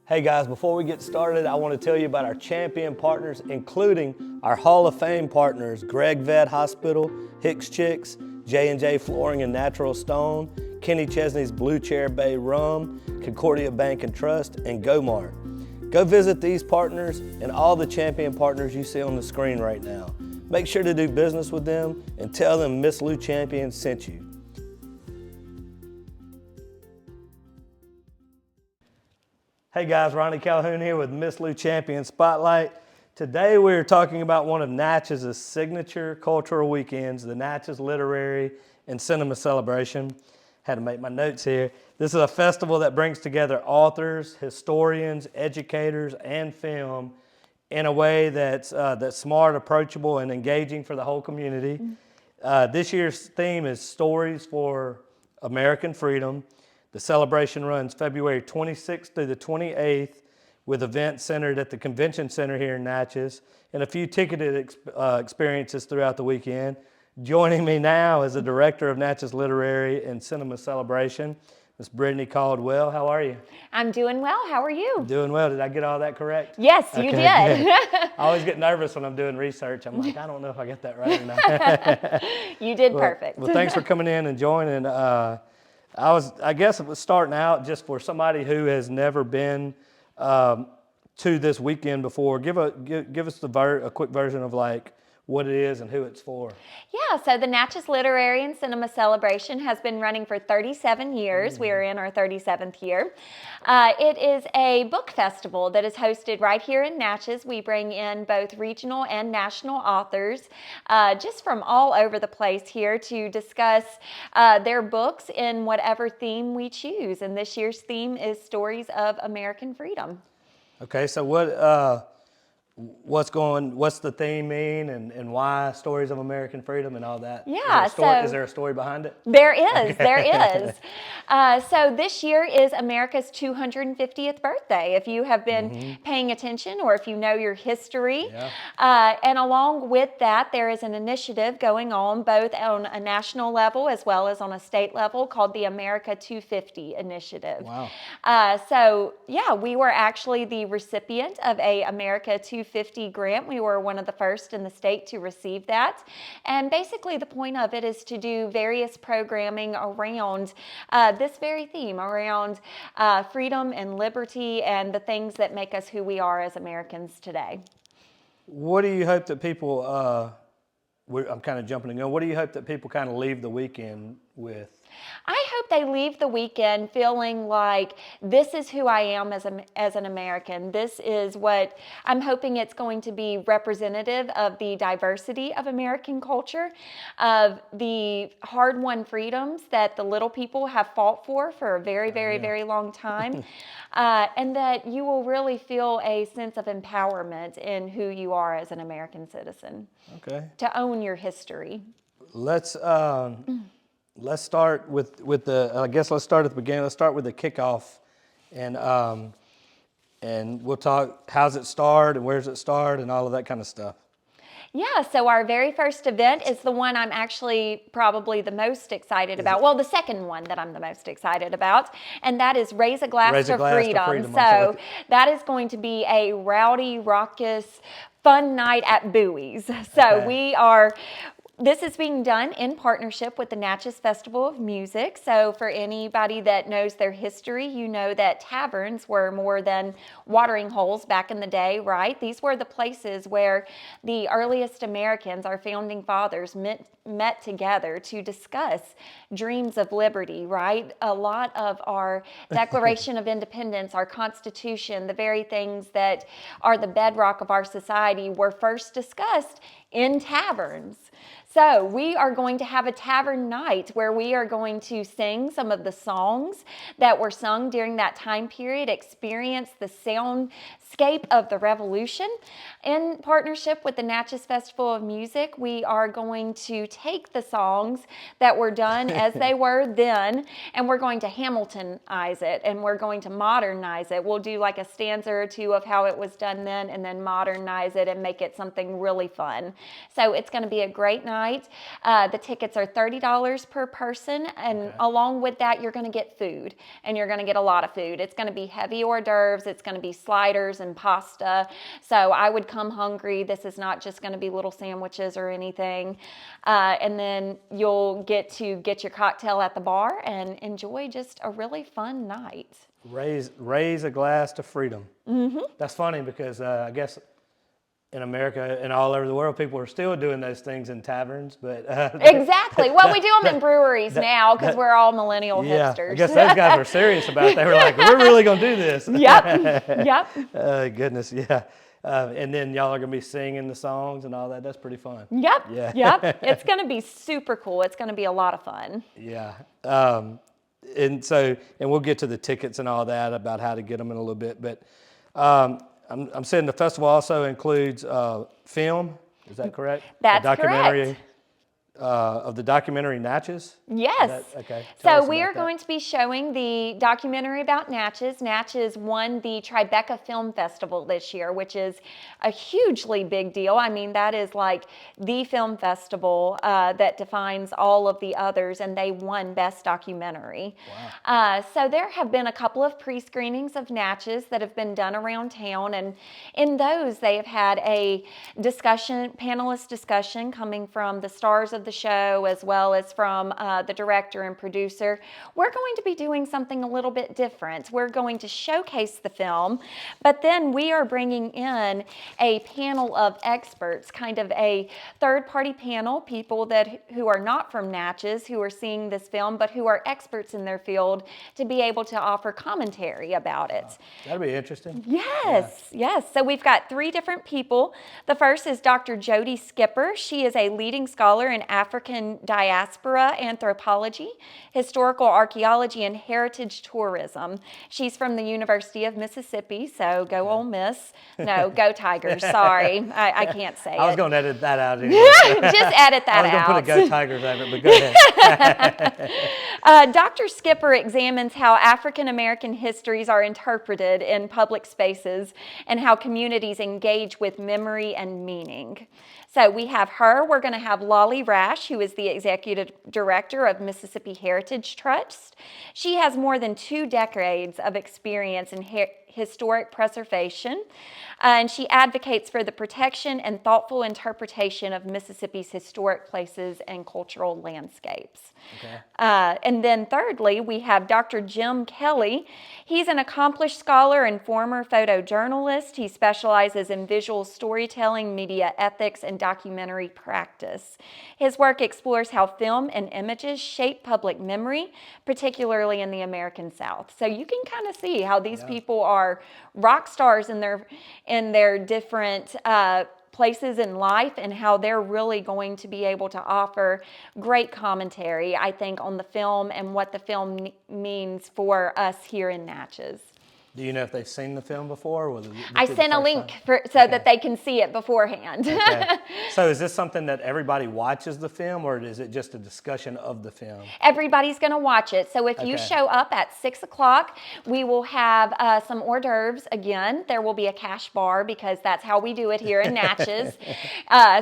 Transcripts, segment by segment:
Hey guys, before we get started, I want to tell you about our champion partners, including our Hall of Fame partners, Greg Vet Hospital, Hicks Chicks, J&J Flooring and Natural Stone, Kenny Chesney's Blue Chair Bay Rum, Concordia Bank and Trust, and GoMart. Go visit these partners and all the champion partners you see on the screen right now. Make sure to do business with them and tell them Miss Lou Champion sent you. Hey guys, Ronnie Calhoun here with Miss Lou Champion Spotlight. Today we're talking about one of Natchez's signature cultural weekends, the Natchez Literary and Cinema Celebration. Had to make my notes here. This is a festival that brings together authors, historians, educators, and film in a way that's smart, approachable, and engaging for the whole community. This year's theme is Stories for American Freedom. The celebration runs February 26th through the 28th with events centered at the Convention Center here in Natchez and a few ticketed experiences throughout the weekend. Joining me now is the director of Natchez Literary and Cinema Celebration, Miss Brittany Caldwell. How are you? I'm doing well. How are you? Doing well. Did I get all that correct? Yes, you did. I always get nervous when I'm doing research. I'm like, I don't know if I get that right or not. You did perfect. Well, thanks for coming in and joining. I guess it was starting out just for somebody who has never been to this weekend before. Give us a quick version of like what it is and who it's for. Yeah, so the Natchez Literary and Cinema Celebration has been running for 37 years. We are in our 37th year. It is a book festival that is hosted right here in Natchez. We bring in both regional and national authors just from all over the place here to discuss their books in whatever theme we choose. And this year's theme is Stories of American Freedom. Okay, so what's the theme mean and why Stories of American Freedom and all that? Yeah, is there a story behind it? There is, there is. So this year is America's 250th birthday. If you have been paying attention or if you know your history. Yeah. And along with that, there is an initiative going on both on a national level as well as on a state level called the America 250 Initiative. Wow. So yeah, we were actually the recipient of a America 250 grant. We were one of the first in the state to receive that. And basically the point of it is to do various programming around this very theme, around freedom and liberty and the things that make us who we are as Americans today. What do you hope that people, I'm kind of jumping the gun, what do you hope that people kind of leave the weekend with? I hope they leave the weekend feeling like this is who I am as an American. This is what I'm hoping it's going to be representative of the diversity of American culture, of the hard-won freedoms that the little people have fought for a very, very, very long time, and that you will really feel a sense of empowerment in who you are as an American citizen. Okay. To own your history. Let's start with let's start at the beginning. Let's start with the kickoff, and we'll talk how's it start and where's it start and all of that kind of stuff. Yeah, so our very first event is the one I'm actually probably the most excited about. Well, the second one that I'm the most excited about, and that is Raise a Glass to Freedom. So that is going to be a rowdy, raucous, fun night at Bowie's. So this is being done in partnership with the Natchez Festival of Music. So for anybody that knows their history, you know that taverns were more than watering holes back in the day, right? These were the places where the earliest Americans, our founding fathers, met together to discuss dreams of liberty, right? A lot of our Declaration of Independence, our Constitution, the very things that are the bedrock of our society were first discussed in taverns. So we are going to have a tavern night where we are going to sing some of the songs that were sung during that time period, experience the soundscape of the Revolution. In partnership with the Natchez Festival of Music, we are going to take the songs that were done as they were then, and we're going to Hamiltonize it, and we're going to modernize it. We'll do like a stanza or two of how it was done then, and then modernize it and make it something really fun. So it's going to be a great night. The tickets are $30 per person, and along with that, you're going to get food, and you're going to get a lot of food. It's going to be heavy hors d'oeuvres. It's going to be sliders and pasta. So I would come hungry. This is not just going to be little sandwiches or anything. And then you'll get your cocktail at the bar and enjoy just a really fun night. Raise a glass to freedom. Mm-hmm. That's funny because I guess in America and all over the world, people are still doing those things in taverns. But exactly. Well, we do them in breweries now because we're all millennial hipsters. I guess those guys were serious about it. They were like, we're really going to do this. Yep. Goodness, yeah. And then y'all are going to be singing the songs and all that. That's pretty fun. Yep. Yep. It's going to be super cool. It's going to be a lot of fun. Yeah. And we'll get to the tickets and all that about how to get them in a little bit. But I'm saying the festival also includes film. Is that correct? That's correct. Of the documentary Natchez? Yes. Okay. So we are going to be showing the documentary about Natchez. Natchez won the Tribeca Film Festival this year, which is a hugely big deal. I mean, that is like the film festival that defines all of the others, and they won Best Documentary. Wow. So there have been a couple of pre-screenings of Natchez that have been done around town, and in those they have had a panelist discussion coming from the stars of the show as well as from the director and producer. We're going to be doing something a little bit different. We're going to showcase the film, but then we are bringing in a panel of experts, kind of a third-party panel, people who are not from Natchez, who are seeing this film, but who are experts in their field to be able to offer commentary about it. That'll be interesting. Yes. So we've got 3 different people. The first is Dr. Jody Skipper. She is a leading scholar in African diaspora anthropology, historical archaeology, and heritage tourism. She's from the University of Mississippi, so go Ole Miss. No, go Tigers. Sorry, I can't say it. I was going to edit that out. Just edit that out. I was going to put a go Tigers over it, but go ahead. Dr. Skipper examines how African American histories are interpreted in public spaces and how communities engage with memory and meaning. So we have her. We're going to have Lolly Rash, who is the executive director of Mississippi Heritage Trust. She has more than 2 decades of experience in historic preservation, and she advocates for the protection and thoughtful interpretation of Mississippi's historic places and cultural landscapes. Okay. And then thirdly, we have Dr. Jim Kelly. He's an accomplished scholar and former photojournalist. He specializes in visual storytelling, media ethics, and documentary practice. His work explores how film and images shape public memory, particularly in the American South. So you can kind of see how these people are rock stars in their different places in life, and how they're really going to be able to offer great commentary, I think, on the film and what the film means for us here in Natchez. Do you know if they've seen the film before? Or I sent a link so that they can see it beforehand. Okay. So is this something that everybody watches the film, or is it just a discussion of the film? Everybody's going to watch it. So if you show up at 6 o'clock, we will have some hors d'oeuvres again. There will be a cash bar because that's how we do it here in Natchez.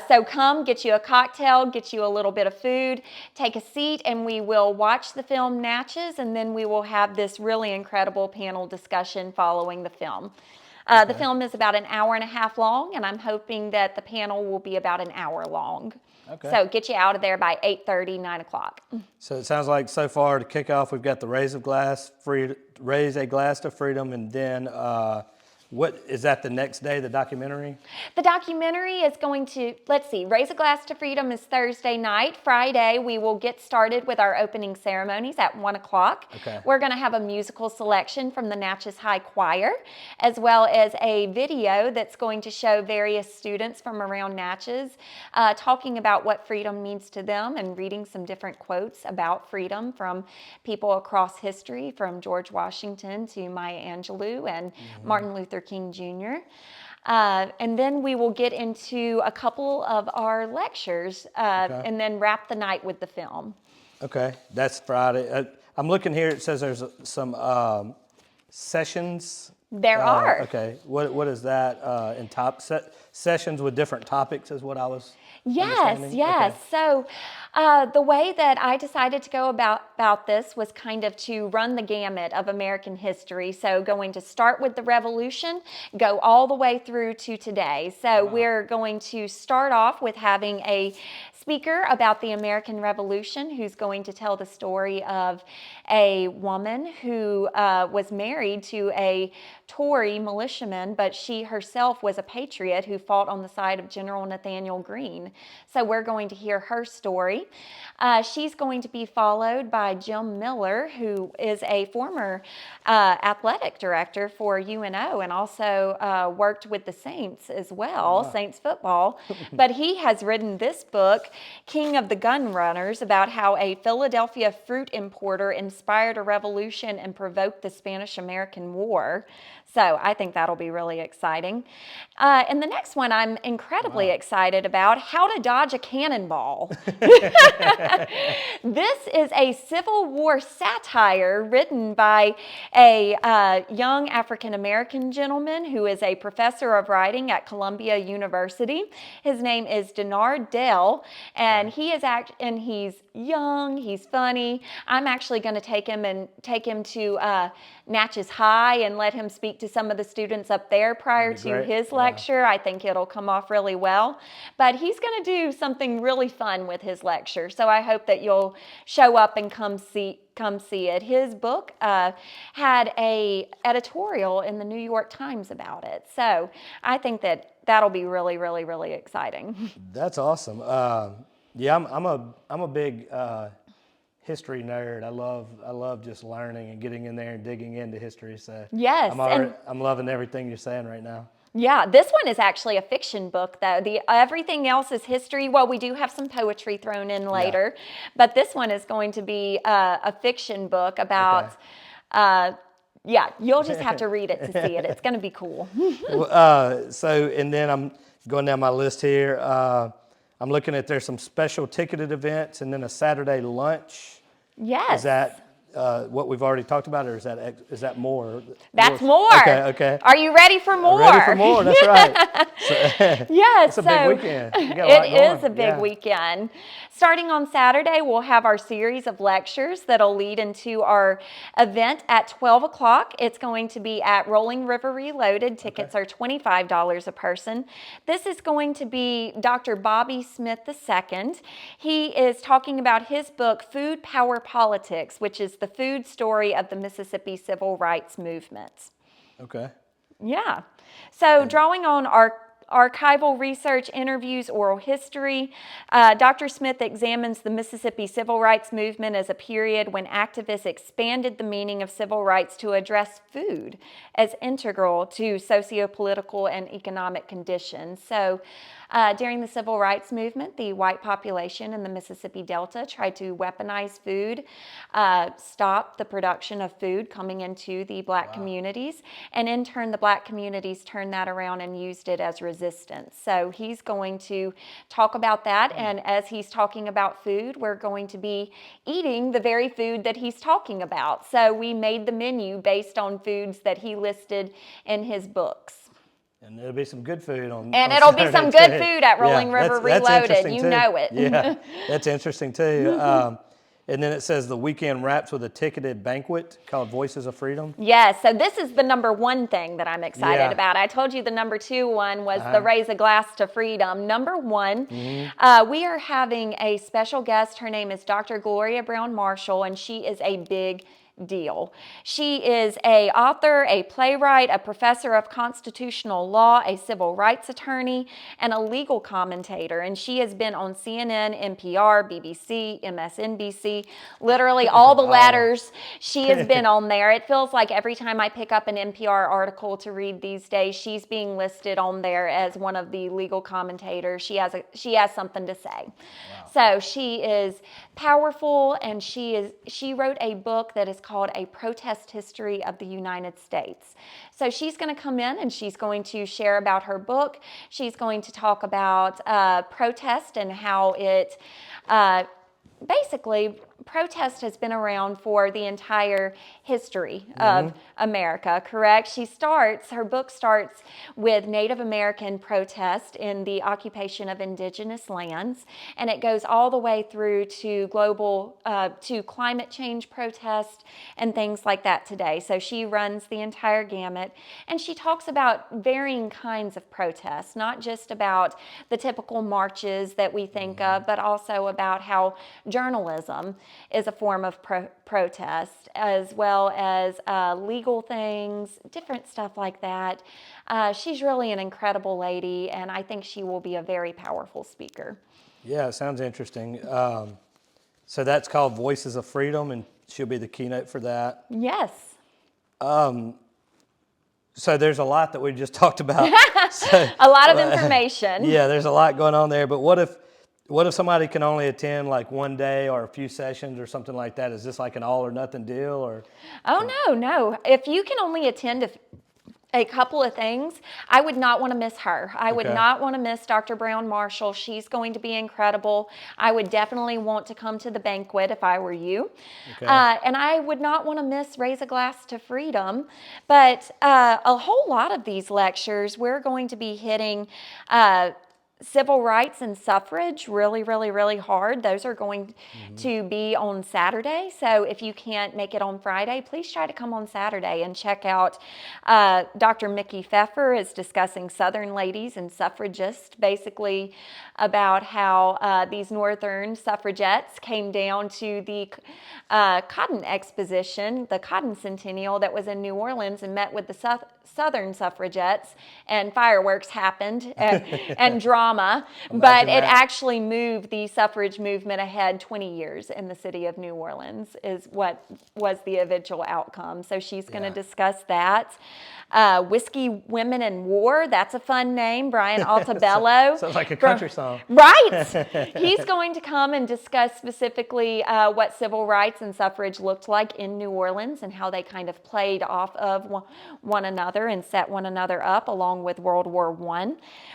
So come, get you a cocktail, get you a little bit of food, take a seat, and we will watch the film Natchez, and then we will have this really incredible panel discussion following the film. The film is about an hour and a half long, and I'm hoping that the panel will be about an hour long. Okay. So get you out of there by 8:30, 9 o'clock. So it sounds like so far to kick off, we've got the Raise a Glass to Freedom, and then what is that the next day, the documentary? The documentary is going to, Raise a Glass to Freedom is Thursday night. Friday, we will get started with our opening ceremonies at 1 o'clock. Okay. We're going to have a musical selection from the Natchez High Choir, as well as a video that's going to show various students from around Natchez talking about what freedom means to them and reading some different quotes about freedom from people across history, from George Washington to Maya Angelou and Martin Luther King Jr. And then we will get into a couple of our lectures and then wrap the night with the film. Okay, that's Friday. I'm looking here, it says there's some sessions There are. Okay. What is that in sessions with different topics is what I was understanding? Yes. Okay. So the way that I decided to go about this was kind of to run the gamut of American history. So going to start with the Revolution, go all the way through to today. So we're going to start off with having a speaker about the American Revolution who's going to tell the story of a woman who was married to a Tory militiaman, but she herself was a patriot who fought on the side of General Nathaniel Greene. So we're going to hear her story. She's going to be followed by Jim Miller, who is a former athletic director for UNO and also worked with the Saints as well, Saints football. But he has written this book, King of the Gun Runners, about how a Philadelphia fruit importer inspired a revolution and provoked the Spanish-American War. So I think that'll be really exciting. And the next one I'm incredibly excited about, how to dodge a cannonball. This is a Civil War satire written by a young African-American gentleman who is a professor of writing at Columbia University. His name is Denard Dell, and he's young, he's funny. I'm actually going to take him to Natchez High and let him speak to some of the students up there prior to his lecture. I think it'll come off really well. But he's going to do something really fun with his lecture. So I hope that you'll show up and come see it. His book had a editorial in the New York Times about it. So I think that'll be really, really, really exciting. That's awesome. Yeah, I'm a big history nerd. I love just learning and getting in there and digging into history. So yes, I'm loving everything you're saying right now. Yeah, this one is actually a fiction book, though. Everything else is history. Well, we do have some poetry thrown in later, but this one is going to be a fiction book about. Yeah, you'll just have to read it to see it. It's going to be cool. And then I'm going down my list here. I'm looking at there's some special ticketed events and then a Saturday lunch. Yes. Is that what we've already talked about, or is that more? That's more. Okay. Are you ready for more? I'm ready for more. That's right. Yes. It's a big weekend. It is a big weekend. Starting on Saturday, we'll have our series of lectures that'll lead into our event at 12 o'clock. It's going to be at Rolling River Reloaded. Tickets are $25 a person. This is going to be Dr. Bobby Smith II. He is talking about his book, Food, Power, Politics, which is the food story of the Mississippi Civil Rights Movement. Okay. Yeah. So drawing on our archival research, interviews, oral history, Dr. Smith examines the Mississippi Civil Rights Movement as a period when activists expanded the meaning of civil rights to address food as integral to socio-political and economic conditions. So during the Civil Rights Movement, the white population in the Mississippi Delta tried to weaponize food, stop the production of food coming into the black communities, and in turn, the black communities turned that around and used it as resistance. So he's going to talk about that, and as he's talking about food, we're going to be eating the very food that he's talking about. So we made the menu based on foods that he listed in his books. And there'll be some good food on. And on it'll Saturday be some too. good food at Rolling River that's Reloaded. You too. know it. Yeah, that's interesting too. And then it says the weekend wraps with a ticketed banquet called Voices of Freedom. Yes, so this is the number one thing that I'm excited about. I told you the number two one was the Raise a Glass to Freedom. Number one, we are having a special guest. Her name is Dr. Gloria Brown Marshall, and she is a big deal. She is an author, a playwright, a professor of constitutional law, a civil rights attorney, and a legal commentator. And she has been on CNN, NPR, BBC, MSNBC, literally all the ladders. She has been on there. It feels like every time I pick up an NPR article to read these days, she's being listed on there as one of the legal commentators. She has something to say. So she is powerful, and she wrote a book that is called A Protest History of the United States. So she's going to come in and she's going to share about her book. She's going to talk about protest and how it basically protest has been around for the entire history of America, correct? Her book starts with Native American protest in the occupation of indigenous lands, and it goes all the way through to to climate change protest and things like that today. So she runs the entire gamut, and she talks about varying kinds of protests, not just about the typical marches that we think of, but also about how journalism is a form of protest, as well as legal things, different stuff like that. She's really an incredible lady, and I think she will be a very powerful speaker. Yeah, it sounds interesting. So that's called Voices of Freedom, and she'll be the keynote for that. Yes. So there's a lot that we just talked about. A lot of information. Yeah, there's a lot going on there. But what if somebody can only attend like one day or a few sessions or something like that? Is this like an all or nothing deal, or? Oh, no. If you can only attend a couple of things, I would not want to miss her. I would not want to miss Dr. Brown Marshall. She's going to be incredible. I would definitely want to come to the banquet if I were you. Okay. And I would not want to miss Raise a Glass to Freedom. But a whole lot of these lectures, we're going to be hitting civil rights and suffrage really, really, really hard. Those are going to be on Saturday. So if you can't make it on Friday, please try to come on Saturday and check out Dr. Mickey Pfeffer is discussing Southern ladies and suffragists, basically about how these Northern suffragettes came down to the Cotton Exposition, the Cotton Centennial that was in New Orleans, and met with the Southern suffragettes, and fireworks happened and drama, but it actually moved the suffrage movement ahead 20 years in the city of New Orleans is what was the eventual outcome. So she's going to discuss that. Whiskey, Women, and War, that's a fun name. Brian Altabello. Sounds like a country song. Right. He's going to come and discuss specifically what civil rights and suffrage looked like in New Orleans and how they kind of played off of one another and set one another up along with World War I.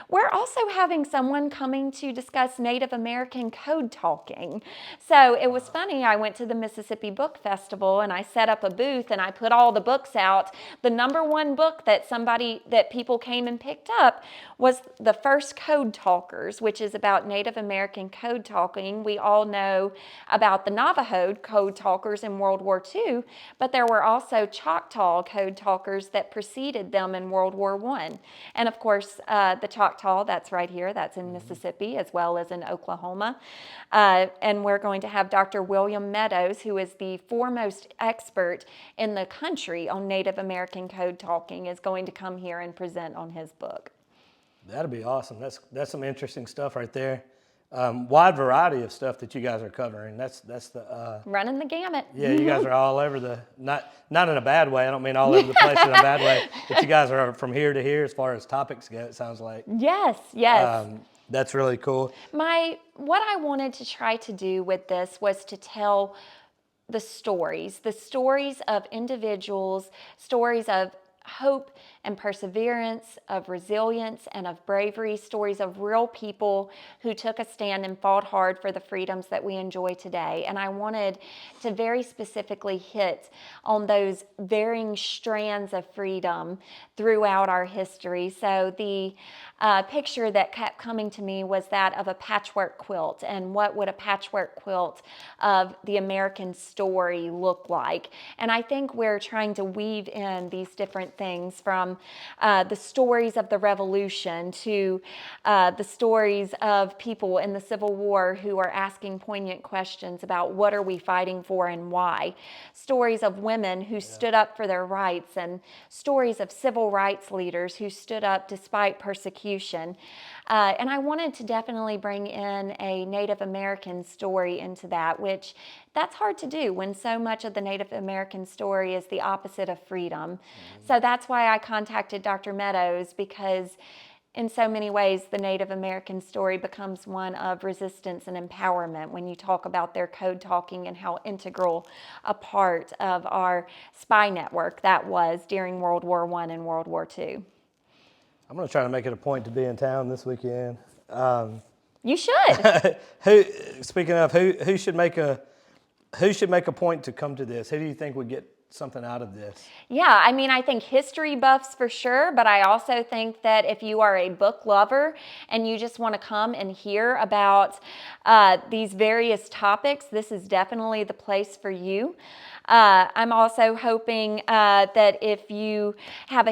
We're also having someone coming to discuss Native American code talking. So it was funny. I went to the Mississippi Book Festival and I set up a booth and I put all the books out. The number one book that people came and picked up was The First Code Talkers, which is about Native American code talking. We all know about the Navajo code talkers in World War II, but there were also Choctaw code talkers that preceded them in World War I. And of course, the Choctaw, that's right here, that's in Mississippi as well as in Oklahoma. And we're going to have Dr. William Meadows, who is the foremost expert in the country on Native American code talking, is going to come here and present on his book. That'd be awesome. That's some interesting stuff right there. Wide variety of stuff that you guys are covering. That's the running the gamut. Yeah, you guys are all over the not in a bad way. I don't mean all over the place in a bad way, but you guys are from here to here as far as topics go. It sounds like. Yes. That's really cool. What I wanted to try to do with this was to tell the stories of individuals, stories of hope and perseverance, of resilience and of bravery, stories of real people who took a stand and fought hard for the freedoms that we enjoy today. And I wanted to very specifically hit on those varying strands of freedom throughout our history. So the picture that kept coming to me was that of a patchwork quilt, and what would a patchwork quilt of the American story look like. And I think we're trying to weave in these different things from the stories of the Revolution to the stories of people in the Civil War who are asking poignant questions about what are we fighting for and why. Stories of women who stood up for their rights, and stories of civil rights leaders who stood up despite persecution. And I wanted to definitely bring in a Native American story into that, which that's hard to do when so much of the Native American story is the opposite of freedom. So that's why I contacted Dr. Meadows, because in so many ways the Native American story becomes one of resistance and empowerment when you talk about their code talking and how integral a part of our spy network that was during World War I and World War II. I'm going to try to make it a point to be in town this weekend. You should. Speaking of, who should make who should make a point to come to this? Who do you think would get something out of this? Yeah, I mean, I think history buffs for sure, but I also think that if you are a book lover and you just want to come and hear about these various topics, this is definitely the place for you. I'm also hoping that if you have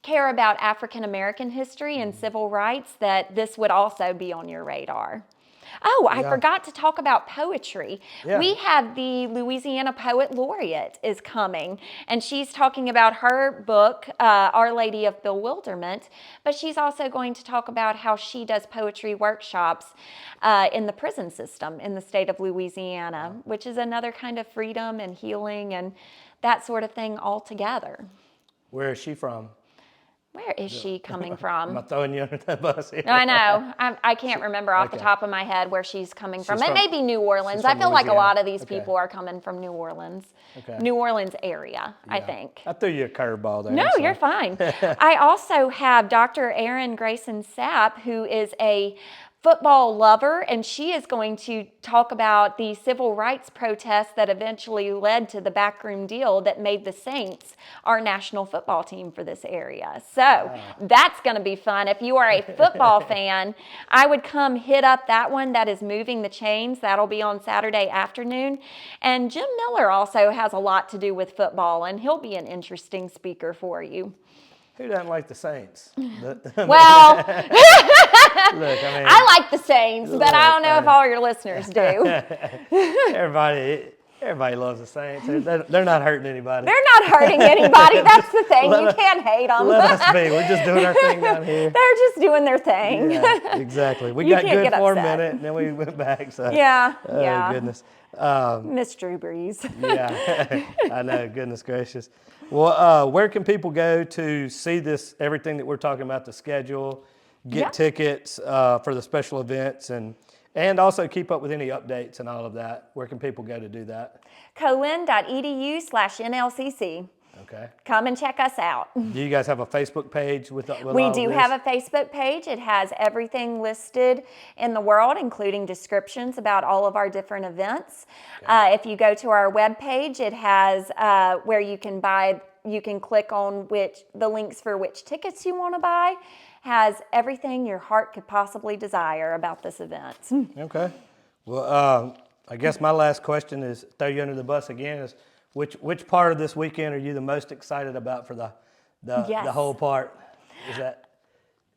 care about African American history and civil rights, that this would also be on your radar. Oh, I forgot to talk about poetry. Yeah. We have the Louisiana Poet Laureate is coming, and she's talking about her book, Our Lady of Bewilderment, but she's also going to talk about how she does poetry workshops in the prison system in the state of Louisiana, which is another kind of freedom and healing and that sort of thing altogether. Where is she from? Where is she coming from? Am I throwing you under that bus here? No, I know. I can't remember off the top of my head where she's coming from. It from- may be New Orleans. she's I from feel like a Louisiana. lot of these Okay. people are coming from New Orleans. Okay. New Orleans area, I think. I threw you a curveball there. No, I'm sorry. you're fine. I also have Dr. Erin Grayson Sapp, who is a football lover, and she is going to talk about the civil rights protests that eventually led to the backroom deal that made the Saints our national football team for this area. So that's going to be fun. If you are a football fan, I would come hit up that one. That is Moving the Chains. That'll be on Saturday afternoon. And Jim Miller also has a lot to do with football, and he'll be an interesting speaker for you. Who doesn't like the Saints? Well, Look, I mean, I like the Saints, but I don't know if all your listeners do. everybody loves the Saints. They're not hurting anybody. They're not hurting anybody. That's the thing. You can't hate them. Let us be. We're just doing our thing down here. They're just doing their thing. Yeah, exactly. We You got can't good get for upset. a minute, and then we went back. So Yeah, oh, yeah. goodness. Miss Drew Brees. Yeah, I know. Goodness gracious. Well, where can people go to see this? Everything that we're talking about, the schedule, get tickets for the special events, and also keep up with any updates and all of that. Where can people go to do that? colin.edu/NLCC. Okay. Come and check us out. Do you guys have a Facebook page with We all do of this? have a Facebook page. It has everything listed in the world, including descriptions about all of our different events. Okay. If you go to our webpage, it has where you can click on the links for which tickets you want to buy. Has everything your heart could possibly desire about this event. Okay. Well, I guess my last question is, throw you under the bus again, is which part of this weekend are you the most excited about for the whole part? Is that?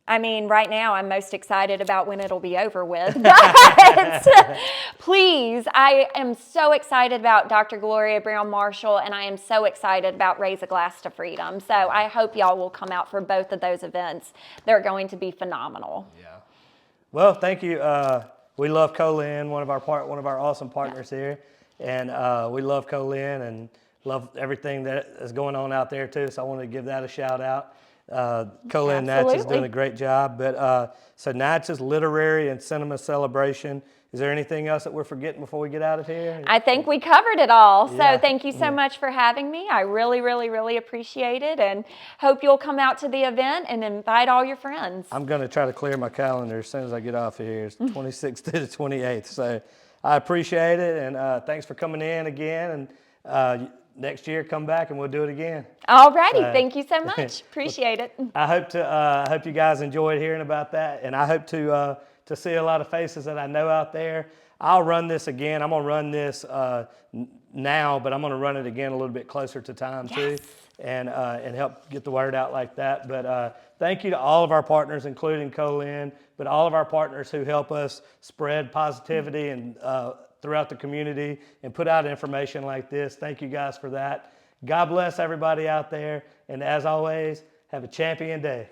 I mean, right now I'm most excited about when it'll be over with. But please, I am so excited about Dr. Gloria Brown Marshall, and I am so excited about Raise a Glass to Freedom. So I hope y'all will come out for both of those events. They're going to be phenomenal. Yeah. Well, thank you. We love Colin, one of our awesome partners here, and we love Colin and love everything that is going on out there too. So I wanted to give that a shout out. Colin Natchez is doing a great job. But so Natchez Literary and Cinema Celebration. Is there anything else that we're forgetting before we get out of here? I think we covered it all. Yeah. So thank you so much for having me. I really, really, really appreciate it, and hope you'll come out to the event and invite all your friends. I'm going to try to clear my calendar as soon as I get off of here. It's 26th to the 28th. So I appreciate it, and thanks for coming in again. And next year, come back and we'll do it again. All righty. Thank you so much. Appreciate it. I hope you guys enjoyed hearing about that, and I hope to see a lot of faces that I know out there. I'll run this again. I'm going to run this now, but I'm going to run it again a little bit closer to time too, and help get the word out like that. But thank you to all of our partners, including Colin, but all of our partners who help us spread positivity and throughout the community and put out information like this. Thank you guys for that. God bless everybody out there, and as always, have a champion day.